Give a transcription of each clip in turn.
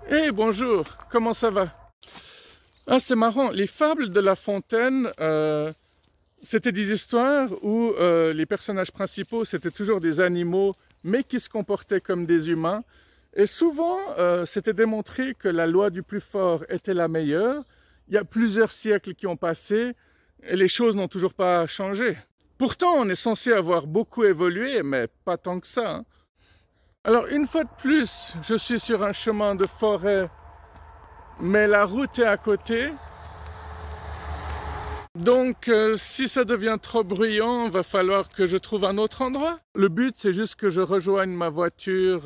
Hey, bonjour, comment ça va? Ah, c'est marrant, les fables de La Fontaine, c'était des histoires où les personnages principaux, c'était toujours des animaux, mais qui se comportaient comme des humains. Et souvent, c'était démontré que la loi du plus fort était la meilleure. Il y a plusieurs siècles qui ont passé et les choses n'ont toujours pas changé. Pourtant, on est censé avoir beaucoup évolué, mais pas tant que ça, hein. Alors, une fois de plus, je suis sur un chemin de forêt, mais la route est à côté. Donc, si ça devient trop bruyant, va falloir que je trouve un autre endroit. Le but, c'est juste que je rejoigne ma voiture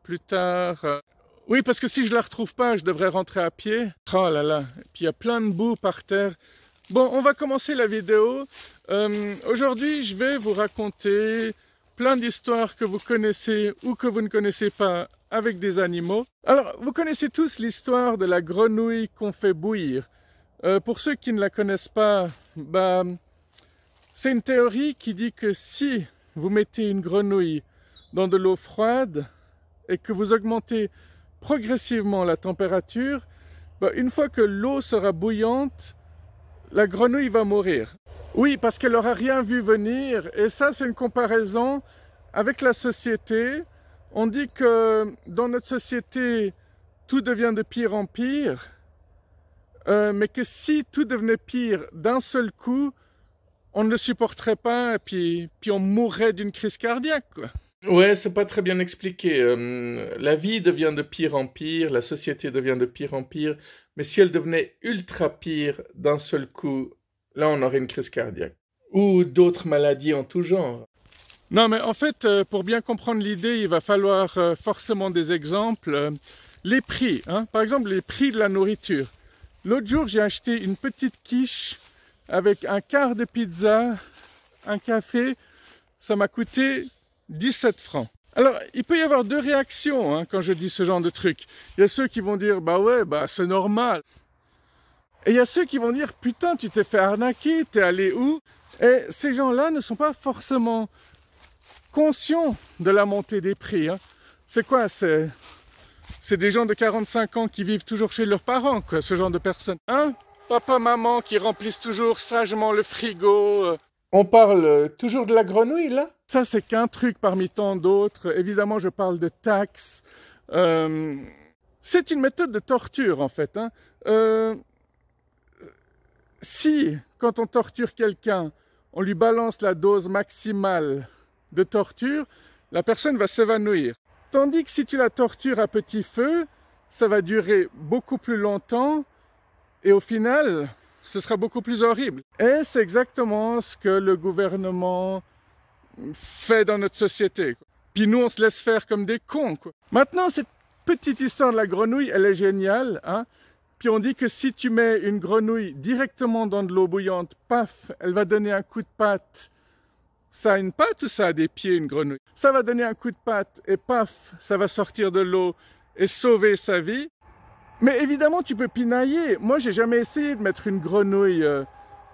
plus tard. Oui, parce que si je la retrouve pas, je devrais rentrer à pied. Oh là là, et puis il y a plein de boue par terre. Bon, on va commencer la vidéo. Aujourd'hui, je vais vous raconter plein d'histoires que vous connaissez ou que vous ne connaissez pas avec des animaux. Alors, vous connaissez tous l'histoire de la grenouille qu'on fait bouillir. Pour ceux qui ne la connaissent pas, c'est une théorie qui dit que si vous mettez une grenouille dans de l'eau froide et que vous augmentez progressivement la température, une fois que l'eau sera bouillante, la grenouille va mourir. Oui, parce qu'elle n'aura rien vu venir, et ça c'est une comparaison avec la société. On dit que dans notre société, tout devient de pire en pire, mais que si tout devenait pire d'un seul coup, on ne le supporterait pas, et puis on mourrait d'une crise cardiaque, quoi. Ouais, c'est pas très bien expliqué. La vie devient de pire en pire, la société devient de pire en pire, mais si elle devenait ultra pire d'un seul coup, là on aurait une crise cardiaque. Ou d'autres maladies en tout genre. Non, mais en fait, pour bien comprendre l'idée, il va falloir forcément des exemples. Les prix, hein. Par exemple, les prix de la nourriture. L'autre jour, j'ai acheté une petite quiche avec un quart de pizza, un café. Ça m'a coûté 17 francs. Alors, il peut y avoir deux réactions hein, quand je dis ce genre de truc. Il y a ceux qui vont dire, bah ouais, c'est normal. Et il y a ceux qui vont dire, putain, tu t'es fait arnaquer, t'es allé où? Et ces gens-là ne sont pas forcément conscients de la montée des prix, hein. C'est quoi? C'est des gens de 45 ans qui vivent toujours chez leurs parents, quoi, ce genre de personnes. Hein? Papa, maman qui remplissent toujours sagement le frigo. On parle toujours de la grenouille, là? Ça, c'est qu'un truc parmi tant d'autres. Évidemment, je parle de taxes. C'est une méthode de torture, en fait, hein. Si, quand on torture quelqu'un, on lui balance la dose maximale de torture, la personne va s'évanouir. Tandis que si tu la tortures à petit feu, ça va durer beaucoup plus longtemps et au final, ce sera beaucoup plus horrible. Et c'est exactement ce que le gouvernement fait dans notre société, quoi. Puis nous, on se laisse faire comme des cons, quoi. Maintenant, cette petite histoire de la grenouille, elle est géniale, hein. Puis on dit que si tu mets une grenouille directement dans de l'eau bouillante, paf, elle va donner un coup de patte. Ça a une patte ou ça a des pieds, une grenouille? Ça va donner un coup de patte et paf, ça va sortir de l'eau et sauver sa vie. Mais évidemment, tu peux pinailler. Moi, j'ai jamais essayé de mettre une grenouille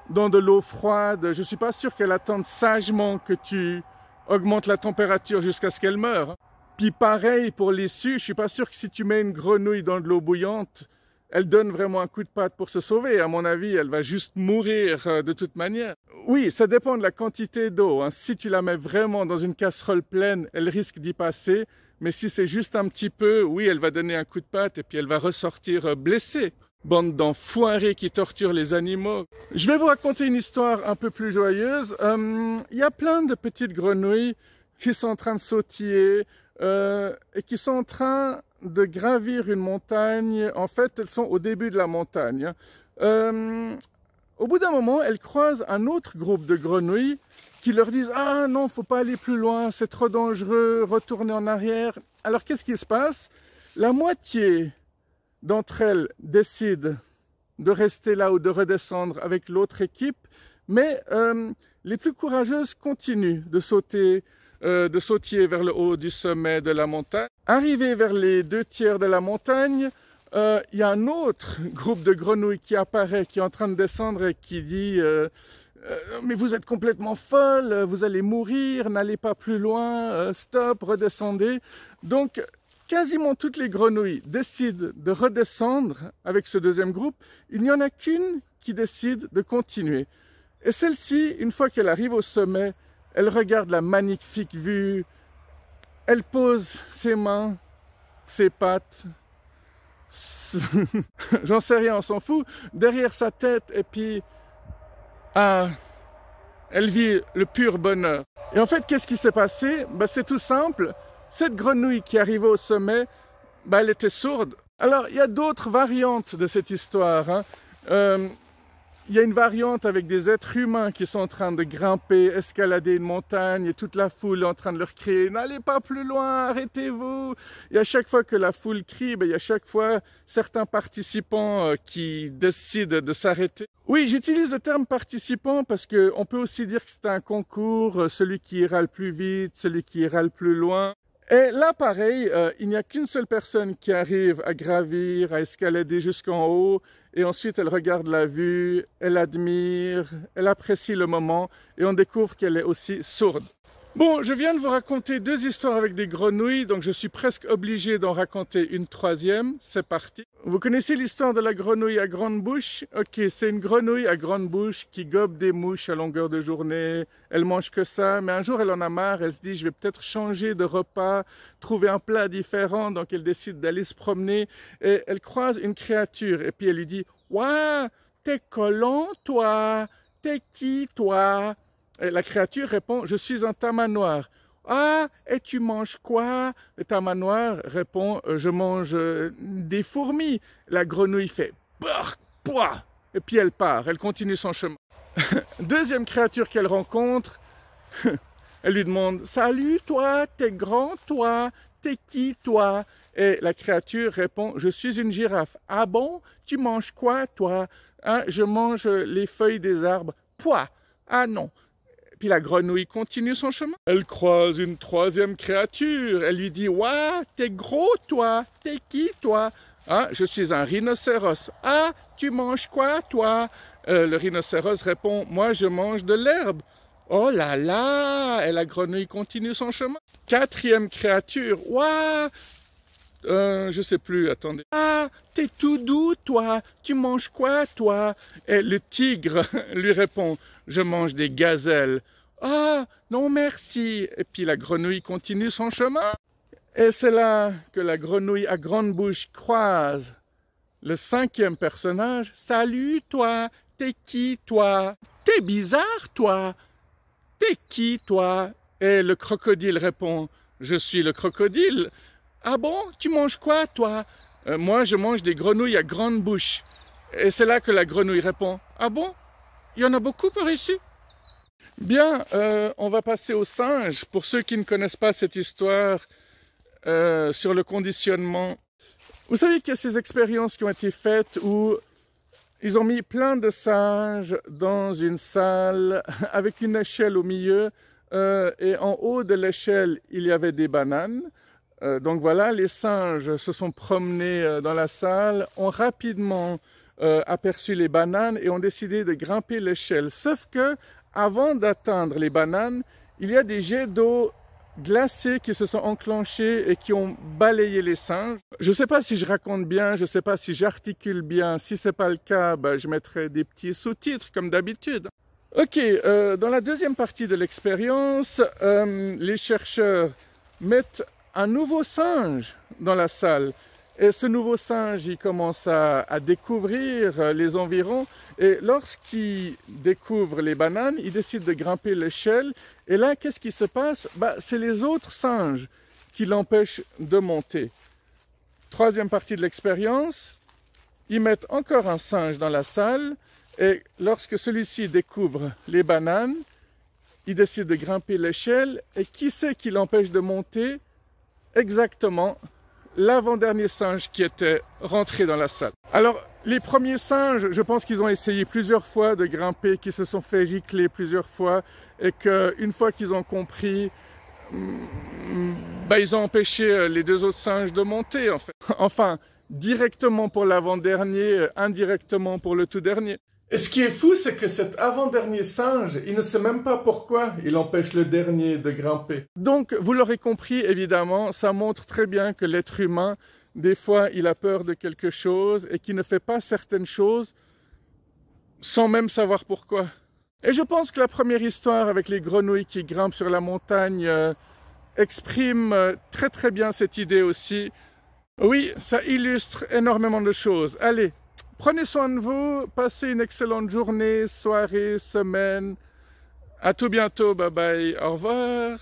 dans de l'eau froide. Je suis pas sûr qu'elle attende sagement que tu augmentes la température jusqu'à ce qu'elle meure. Puis pareil pour l'issue, je suis pas sûr que si tu mets une grenouille dans de l'eau bouillante, elle donne vraiment un coup de patte pour se sauver. À mon avis, elle va juste mourir de toute manière. Oui, ça dépend de la quantité d'eau, hein. Si tu la mets vraiment dans une casserole pleine, elle risque d'y passer. Mais si c'est juste un petit peu, oui, elle va donner un coup de patte et puis elle va ressortir blessée. Bande d'enfoirés qui torturent les animaux. Je vais vous raconter une histoire un peu plus joyeuse. Y a plein de petites grenouilles qui sont en train de sautiller et qui sont en train de gravir une montagne. En fait, elles sont au début de la montagne. Au bout d'un moment, elles croisent un autre groupe de grenouilles qui leur disent « Ah non, faut pas aller plus loin, c'est trop dangereux, retournez en arrière. » Alors qu'est-ce qui se passe? La moitié d'entre elles décident de rester là ou de redescendre avec l'autre équipe, mais les plus courageuses continuent de sautiller vers le haut du sommet de la montagne. Arrivées vers les 2/3 de la montagne, y a un autre groupe de grenouilles qui apparaît, qui est en train de descendre et qui dit mais vous êtes complètement folle, vous allez mourir, n'allez pas plus loin, stop, redescendez. Donc quasiment toutes les grenouilles décident de redescendre avec ce deuxième groupe. Il n'y en a qu'une qui décide de continuer. Et celle-ci, une fois qu'elle arrive au sommet, elle regarde la magnifique vue, elle pose ses mains, ses pattes, j'en sais rien, on s'en fout, derrière sa tête, et puis, elle vit le pur bonheur. Et en fait, qu'est-ce qui s'est passé? C'est tout simple, cette grenouille qui arrivait au sommet, elle était sourde. Alors, il y a d'autres variantes de cette histoire, hein. Il y a une variante avec des êtres humains qui sont en train de grimper, escalader une montagne et toute la foule est en train de leur crier « N'allez pas plus loin, arrêtez-vous !» Et à chaque fois que la foule crie, il y a chaque fois certains participants qui décident de s'arrêter. Oui, j'utilise le terme participant parce qu'on peut aussi dire que c'est un concours, celui qui ira le plus vite, celui qui ira le plus loin. Et là, pareil, il n'y a qu'une seule personne qui arrive à gravir, à escalader jusqu'en haut, et ensuite elle regarde la vue, elle admire, elle apprécie le moment, et on découvre qu'elle est aussi sourde. Bon, je viens de vous raconter 2 histoires avec des grenouilles, donc je suis presque obligé d'en raconter une troisième. C'est parti. Vous connaissez l'histoire de la grenouille à grande bouche? Ok, c'est une grenouille à grande bouche qui gobe des mouches à longueur de journée. Elle mange que ça, mais un jour elle en a marre, elle se dit je vais peut-être changer de repas, trouver un plat différent, donc elle décide d'aller se promener et elle croise une créature et puis elle lui dit « Ouah, t'es collant toi, t'es qui toi ?» Et la créature répond « Je suis un tamanoir ». « Ah, et tu manges quoi ?» Le tamanoir répond « Je mange des fourmis ». La grenouille fait « Bark, pouah !» Et puis elle part, elle continue son chemin. Deuxième créature qu'elle rencontre, elle lui demande « Salut toi, t'es grand toi, t'es qui toi ?» Et la créature répond « Je suis une girafe. »« Ah bon, tu manges quoi toi ?»« Ah, je mange les feuilles des arbres. »« Pouah !»« Ah non !» Puis la grenouille continue son chemin. Elle croise une troisième créature. Elle lui dit « Ouah, t'es gros toi, t'es qui toi ?»« Ah, je suis un rhinocéros. »« Ah, tu manges quoi toi ?» Le rhinocéros répond « Moi, je mange de l'herbe. »« Oh là là !» Et la grenouille continue son chemin. Quatrième créature. « Ouah, je sais plus, attendez. »« Ah, t'es tout doux toi, tu manges quoi toi ?» Et le tigre lui répond « Je mange des gazelles. »« Ah, non merci !» Et puis la grenouille continue son chemin. Et c'est là que la grenouille à grande bouche croise le cinquième personnage. « Salut toi, t'es qui toi? T'es bizarre toi, t'es qui toi ?» Et le crocodile répond « Je suis le crocodile. »« Ah bon, tu manges quoi toi ?»« Moi je mange des grenouilles à grande bouche. » Et c'est là que la grenouille répond « Ah bon? Il y en a beaucoup par ici ?» Bien, on va passer aux singes. Pour ceux qui ne connaissent pas cette histoire sur le conditionnement, vous savez qu'il y a ces expériences qui ont été faites où ils ont mis plein de singes dans une salle avec une échelle au milieu et en haut de l'échelle, il y avait des bananes. Donc voilà, les singes se sont promenés dans la salle, ont rapidement aperçu les bananes et ont décidé de grimper l'échelle. Sauf que avant d'atteindre les bananes, il y a des jets d'eau glacés qui se sont enclenchés et qui ont balayé les singes. Je ne sais pas si je raconte bien, je ne sais pas si j'articule bien. Si ce n'est pas le cas, je mettrai des petits sous-titres comme d'habitude. Ok, dans la deuxième partie de l'expérience, les chercheurs mettent un nouveau singe dans la salle. Et ce nouveau singe, il commence à découvrir les environs. Et lorsqu'il découvre les bananes, il décide de grimper l'échelle. Et là, qu'est-ce qui se passe? C'est les autres singes qui l'empêchent de monter. Troisième partie de l'expérience, ils mettent encore un singe dans la salle. Et lorsque celui-ci découvre les bananes, il décide de grimper l'échelle. Et qui c'est qui l'empêche de monter? Exactement, l'avant-dernier singe qui était rentré dans la salle. Alors, les premiers singes, je pense qu'ils ont essayé plusieurs fois de grimper, qu'ils se sont fait gicler plusieurs fois, et qu'une fois qu'ils ont compris, ils ont empêché les deux autres singes de monter, en fait. Enfin, directement pour l'avant-dernier, indirectement pour le tout dernier. Et ce qui est fou, c'est que cet avant-dernier singe, il ne sait même pas pourquoi il empêche le dernier de grimper. Donc, vous l'aurez compris, évidemment, ça montre très bien que l'être humain, des fois, il a peur de quelque chose et qu'il ne fait pas certaines choses sans même savoir pourquoi. Et je pense que la première histoire avec les grenouilles qui grimpent sur la montagne exprime très très bien cette idée aussi. Oui, ça illustre énormément de choses. Allez, prenez soin de vous, passez une excellente journée, soirée, semaine. À tout bientôt, bye bye, au revoir.